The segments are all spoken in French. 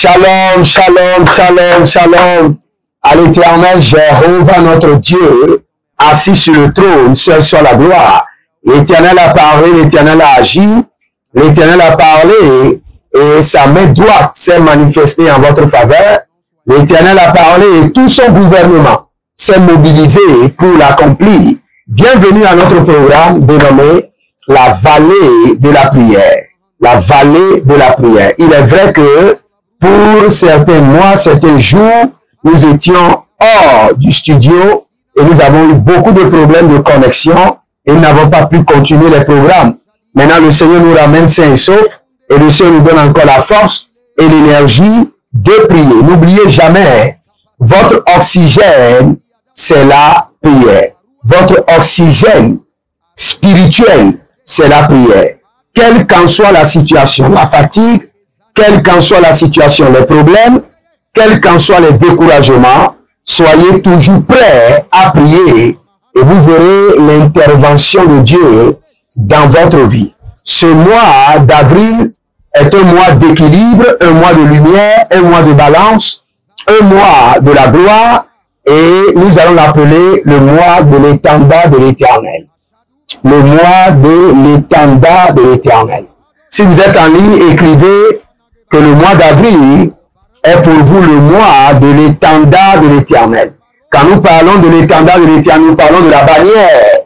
Shalom, shalom, shalom, shalom. À l'éternel Jéhovah notre Dieu, assis sur le trône, seul sur la gloire. L'éternel a parlé, l'éternel a agi, l'éternel a parlé et sa main droite s'est manifestée en votre faveur. L'éternel a parlé et tout son gouvernement s'est mobilisé pour l'accomplir. Bienvenue à notre programme dénommé la vallée de la prière. La vallée de la prière. Il est vrai que pour certains mois, certains jours, nous étions hors du studio et nous avons eu beaucoup de problèmes de connexion et nous n'avons pas pu continuer les programmes. Maintenant, le Seigneur nous ramène sains et saufs et le Seigneur nous donne encore la force et l'énergie de prier. N'oubliez jamais, votre oxygène, c'est la prière. Votre oxygène spirituel, c'est la prière. Quelle qu'en soit la situation, la fatigue, quelle qu'en soit la situation, les problèmes, quels qu'en soient les découragements, soyez toujours prêts à prier et vous verrez l'intervention de Dieu dans votre vie. Ce mois d'avril est un mois d'équilibre, un mois de lumière, un mois de balance, un mois de la gloire et nous allons l'appeler le mois de l'étendard de l'Éternel. Le mois de l'étendard de l'Éternel. Si vous êtes en ligne, écrivez que le mois d'avril est pour vous le mois de l'étendard de l'Éternel. Quand nous parlons de l'étendard de l'Éternel, nous parlons de la bannière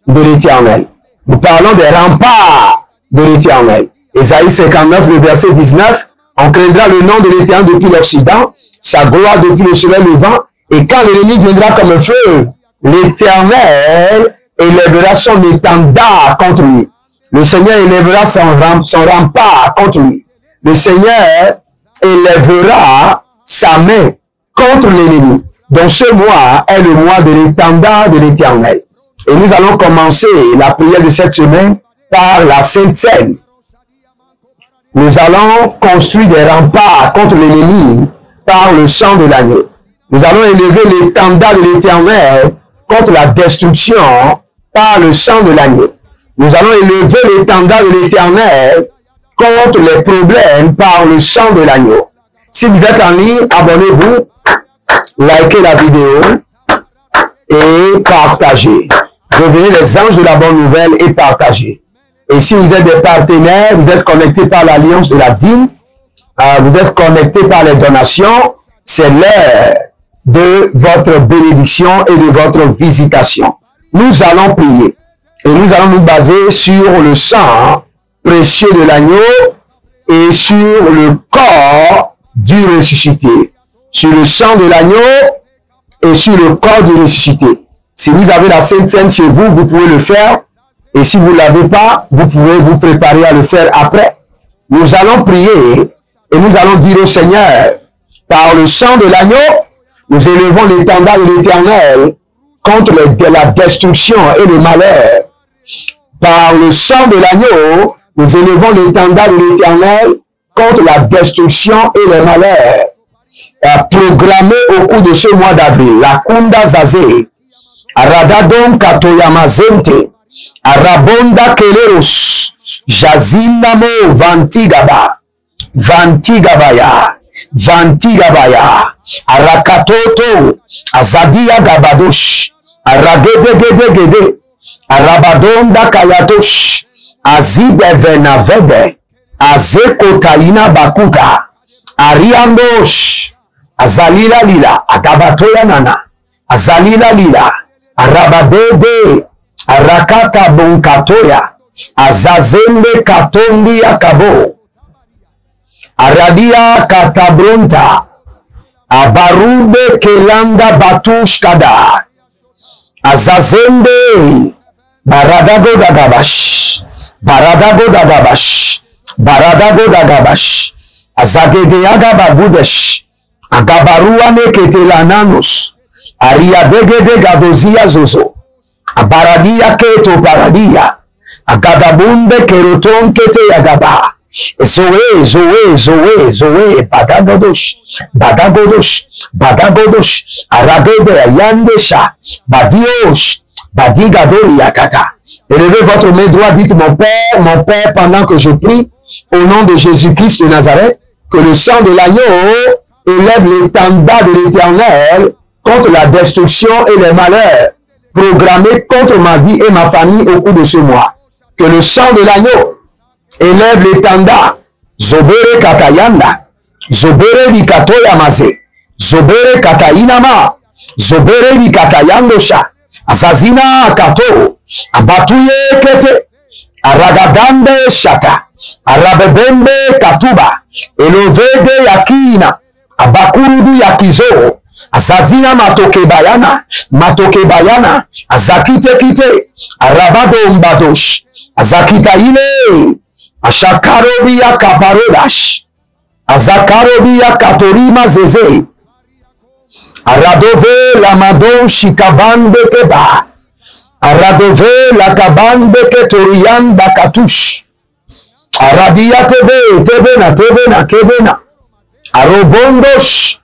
de l'Éternel. Nous parlons des remparts de l'Éternel. Ésaïe 59, le verset 19, on craindra le nom de l'Éternel depuis l'Occident, sa gloire depuis le soleil levant, et quand l'ennemi viendra comme un feu, l'Éternel élèvera son étendard contre lui. Le Seigneur élèvera son rempart contre lui. Le Seigneur élèvera sa main contre l'ennemi. Donc ce mois est le mois de l'étendard de l'Éternel. Et nous allons commencer la prière de cette semaine par la Sainte Seine. Nous allons construire des remparts contre l'ennemi par le sang de l'agneau. Nous allons élever l'étendard de l'Éternel contre la destruction par le sang de l'agneau. Nous allons élever l'étendard de l'Éternel contre les problèmes par le sang de l'agneau. Si vous êtes en ligne, abonnez-vous, likez la vidéo et partagez. Devenez les anges de la bonne nouvelle et partagez. Et si vous êtes des partenaires, vous êtes connectés par l'alliance de la dîme, vous êtes connectés par les donations, c'est l'heure de votre bénédiction et de votre visitation. Nous allons prier et nous allons nous baser sur le sang précieux de l'agneau et sur le corps du ressuscité. Sur le sang de l'agneau et sur le corps du ressuscité. Si vous avez la Sainte Seine chez vous, vous pouvez le faire. Et si vous ne l'avez pas, vous pouvez vous préparer à le faire après. Nous allons prier et nous allons dire au Seigneur, par le sang de l'agneau, nous élevons l'étendard de l'Éternel contre la destruction et le malheur. Par le sang de l'agneau, nous élevons l'étendard de l'Éternel contre la destruction et le malheur. Programmé au cours de ce mois d'avril, la Kunda Zazé, Aradadon Katoyamazente, Arabonda Keleros, Jazinamo Vantigaba, Vantigabaya, Vantigabaya, Arakatoto, Azadia Gabadosh, Aragedegedegede, Arabadonda Kayatosh, Azidevenavede, Azekotaina Bakuta, Ariandosh, Azalila Lila, Agabatoya Nana, Azalila Lila, Arabadede, Arakata Bonkatoya, Azazende Katondi Akabo, Aradia Katabronta, Abarube Kelanda Batushkada, Azazende, Baradago Dagabash, Baradago Dagabash, Baradago Dagabash, Azagedeaga Bagudesh, Agabaruane Ketelananos, Ariadegede Gadozia Zozo, Abaradia Keto Baradia, Agadabunde Keroton Kete Agaba, Zoe, Zoe, Zoe, Zoe, Badagodosh, Badagodosh, Badagodosh, Aragede Ayandesha, Badiosh, Badigadori Yakata. Élevez votre main droite, dites mon Père, pendant que je prie, au nom de Jésus-Christ de Nazareth, que le sang de l'agneau élève l'étendard de l'Éternel contre la destruction et les malheurs programmés contre ma vie et ma famille au cours de ce mois. Que le sang de l'agneau élève l'étendard. Zobere kakayanda, zobere likato yamase, zobere kakainama, zobere likatayandosha, azazina kato, abatuye kete, aragadande shata, arabebembe katuba, elovede yakina, abakurudu yakizo, azazina matokebayana, azakite kite, arabado mbadosh, azakita ile, ashakarobi ya kaparodash, azakarobi ya katorima zeze, aradove la madon shikabande keba, aradove la kabande ketorian bakatush, aradia tevena, arobondosh,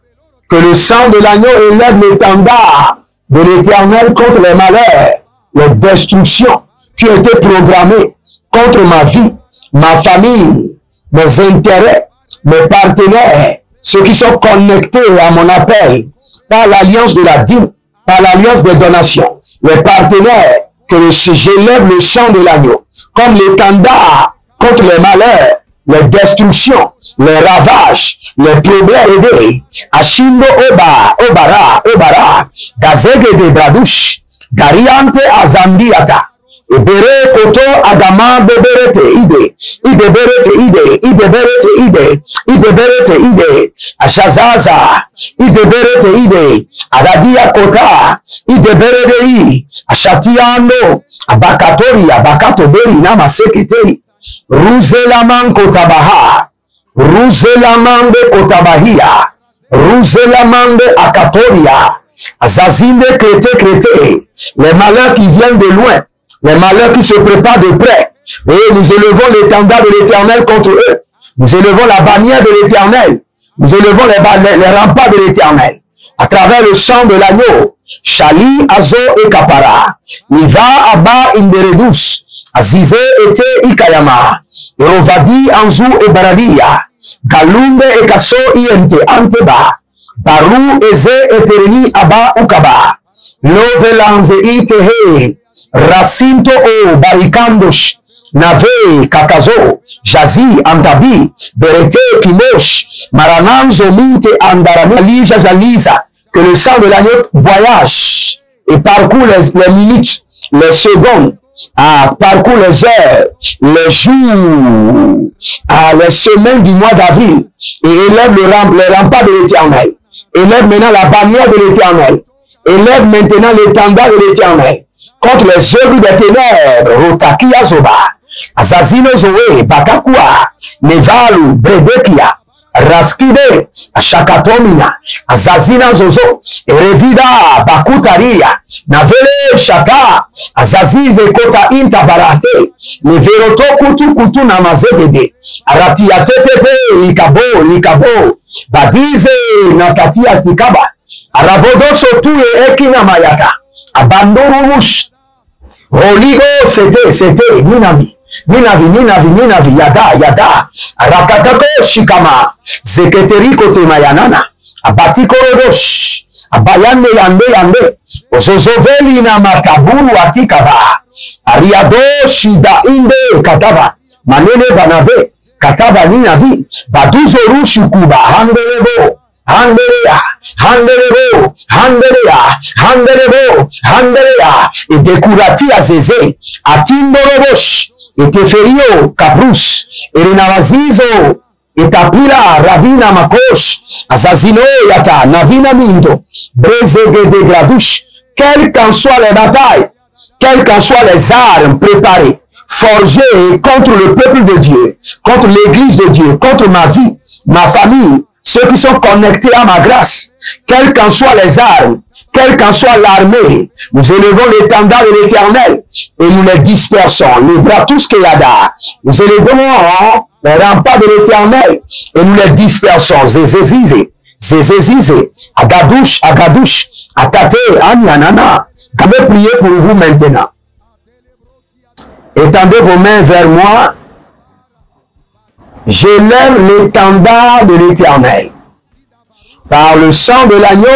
que le sang de l'agneau élève l'étendard de l'Éternel contre les malheurs, les destructions qui ont été programmées contre ma vie, ma famille, mes intérêts, mes partenaires, ceux qui sont connectés à mon appel, par l'alliance de la dîme, par l'alliance des donations, les partenaires, que j'élève le sang de l'agneau, comme l'étendard contre les malheurs, les destructions, les ravages, les problèmes, Ashindo Obara, Gazege de Bradouche, Gariante Azambiata, Ebere koto agama beberete ide, ashazaza, ide, aradia kota, ideberede ashatiano, abakatoberi nama seketeri, ruzelaman kotabaha, ruzelamande kotabahia, ruzelamande akatoria, azazinde krete, les malheurs qui viennent de loin, les malheurs qui se préparent de près. Et nous élevons l'étendard de l'Éternel contre eux. Nous élevons la bannière de l'Éternel. Nous élevons les remparts de l'Éternel. À travers le sang de l'agneau. Shali, Azo et Kapara. Niva, Abba, Inderedus. Azize, Ete, Ikayama. Erovadi, Anzu et Baradia. Galumbe et Kaso, Iente, Anteba. Barou, Eze, Eterni, Abba, Ukaba. Lovelanze, Itehe. Racinto o barikandosh, nave kakazo, jazi antabi, berete kimosh, marananzo minte andarami, lija jaliza, que le sang de l'agneau voyage et parcourt les minutes, les secondes, parcourt les heures, les jours, les semaines du mois d'avril, et élève les remparts de l'Éternel, élève maintenant la bannière de l'Éternel, élève maintenant l'étendard de l'Éternel, contre les œuvres des ténèbres, Rotakia Zoba, Azazino Zoé, Batakua, Nevalu, Bredekia, Raskide, Ashakatomina, Azazina Zozo, Erevida, Bakutaria, Navele Shata, Azazize Kota Intabarate, Neveroto Kutu Namazebede, Aratia Tete, Likabo, Badize, Nakatia Tikaba, Aravodo Sotu et Ekina Mayata. Abandorush, Holigo, c'était, Ninavi, Yada, Rakatako, Shikama, Zeketeri Kote Mayanana, Abatiko Rodosh, Abayande Yande, Ozozoveli na Mataburu Atikaba, Ariado Shida Inde, Katava, Manene Vanave, Katava Ninavi, Baduzoru Shukuba, Handelebo, Handelea, et Dekurati Azeze, Atindorobosh, et Teferio, Cabrus, et Renavazizo, et Tapira, Ravina Makosh, Azazino Yata, Navina Mindo, Brezege de Gradouche, quelles qu'en soient les batailles, quelles qu'en soient les armes préparées, forgées contre le peuple de Dieu, contre l'église de Dieu, contre ma vie, ma famille, ceux qui sont connectés à ma grâce, quelles qu'en soient les armes, quelle qu'en soit l'armée, nous élevons l'étendard de l'Éternel et nous les dispersons. Les bras tous Keyada, nous élevons les remparts de l'Éternel et nous les dispersons. Zézézize, Agadouche, Atate, Anyanana. Je vais prier pour vous maintenant. Étendez vos mains vers moi. j'élève l'étendard de l'Éternel. Par le sang de l'agneau,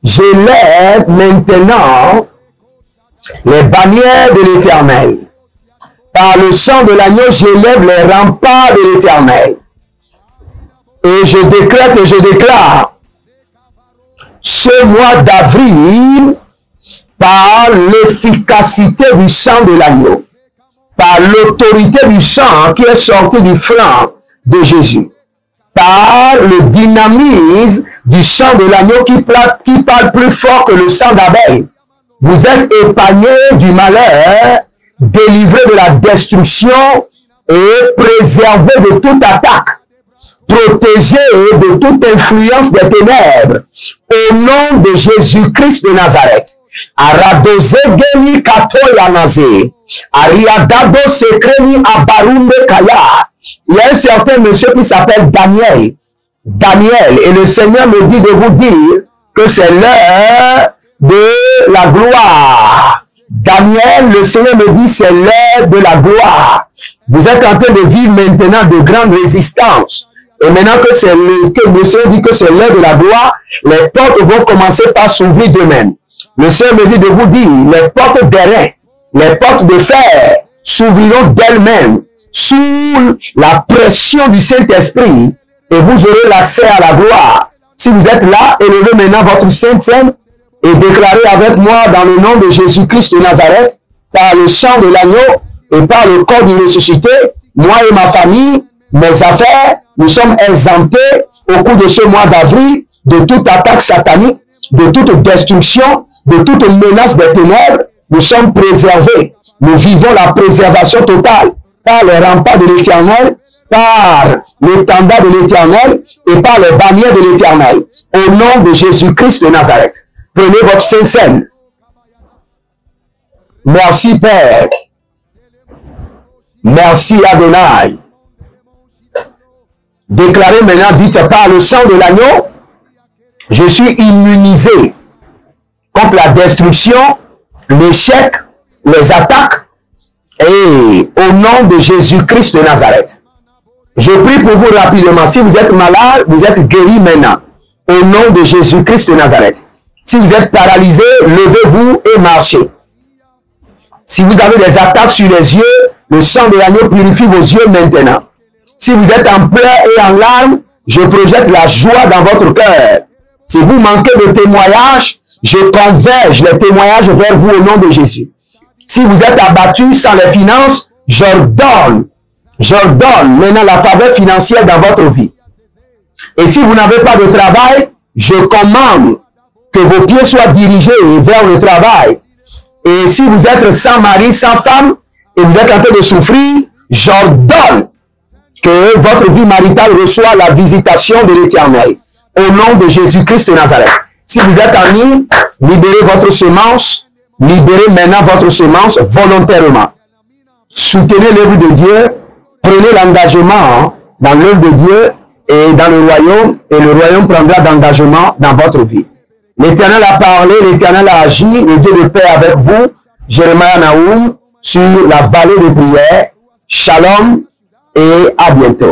j'élève maintenant les bannières de l'Éternel. Par le sang de l'agneau, j'élève les remparts de l'Éternel. Et je décrète et je déclare ce mois d'avril, par l'efficacité du sang de l'agneau, par l'autorité du sang qui est sorti du flanc de Jésus, par le dynamisme du sang de l'agneau qui parle plus fort que le sang d'Abel. Vous êtes épargnés du malheur, délivrés de la destruction et préservés de toute attaque, protégés de toute influence des ténèbres, au nom de Jésus-Christ de Nazareth. Aradozegeni katoya naze, ariadado sekreni abarumbe kaya. Il y a un certain monsieur qui s'appelle Daniel. Daniel, et le Seigneur me dit de vous dire que c'est l'heure de la gloire. Daniel, le Seigneur me dit c'est l'heure de la gloire. Vous êtes en train de vivre maintenant de grandes résistances. Et maintenant que le Seigneur dit que c'est l'heure de la gloire, les portes vont commencer par s'ouvrir d'eux-mêmes. Le Seigneur me dit de vous dire, les portes d'airain, les portes de fer s'ouvriront d'elles-mêmes sous la pression du Saint-Esprit et vous aurez l'accès à la gloire. Si vous êtes là, élevez maintenant votre sainte scène et déclarez avec moi dans le nom de Jésus-Christ de Nazareth, par le sang de l'agneau et par le corps du ressuscité, moi et ma famille, mes affaires, nous sommes exemptés au cours de ce mois d'avril de toute attaque satanique, de toute destruction, de toute menace des ténèbres. Nous sommes préservés. Nous vivons la préservation totale par les remparts de l'Éternel, par l'étendard de l'Éternel et par les bannières de l'Éternel. Au nom de Jésus-Christ de Nazareth. Prenez votre sainte scène. Merci Père. Merci Adonai. Déclarez maintenant, dites par le sang de l'agneau, je suis immunisé contre la destruction, l'échec, les attaques, et au nom de Jésus-Christ de Nazareth. Je prie pour vous rapidement. Si vous êtes malade, vous êtes guéri maintenant. Au nom de Jésus-Christ de Nazareth. Si vous êtes paralysé, levez-vous et marchez. Si vous avez des attaques sur les yeux, le sang de l'agneau purifie vos yeux maintenant. Si vous êtes en pleurs et en larmes, je projette la joie dans votre cœur. Si vous manquez de témoignages, je converge les témoignages vers vous au nom de Jésus. Si vous êtes abattu sans les finances, j'ordonne maintenant la faveur financière dans votre vie. Et si vous n'avez pas de travail, je commande que vos pieds soient dirigés vers le travail. Et si vous êtes sans mari, sans femme, et vous êtes en train de souffrir, j'ordonne que votre vie maritale reçoit la visitation de l'Éternel. Au nom de Jésus-Christ de Nazareth. Si vous êtes en ligne, libérez votre semence. Libérez maintenant votre semence volontairement. Soutenez l'œuvre de Dieu. Prenez l'engagement dans l'œuvre de Dieu et dans le royaume. Et le royaume prendra d'engagement dans votre vie. L'Éternel a parlé, l'Éternel a agi. Le Dieu de paix avec vous. Jérémie Naoum sur la vallée de prière. Shalom et à bientôt.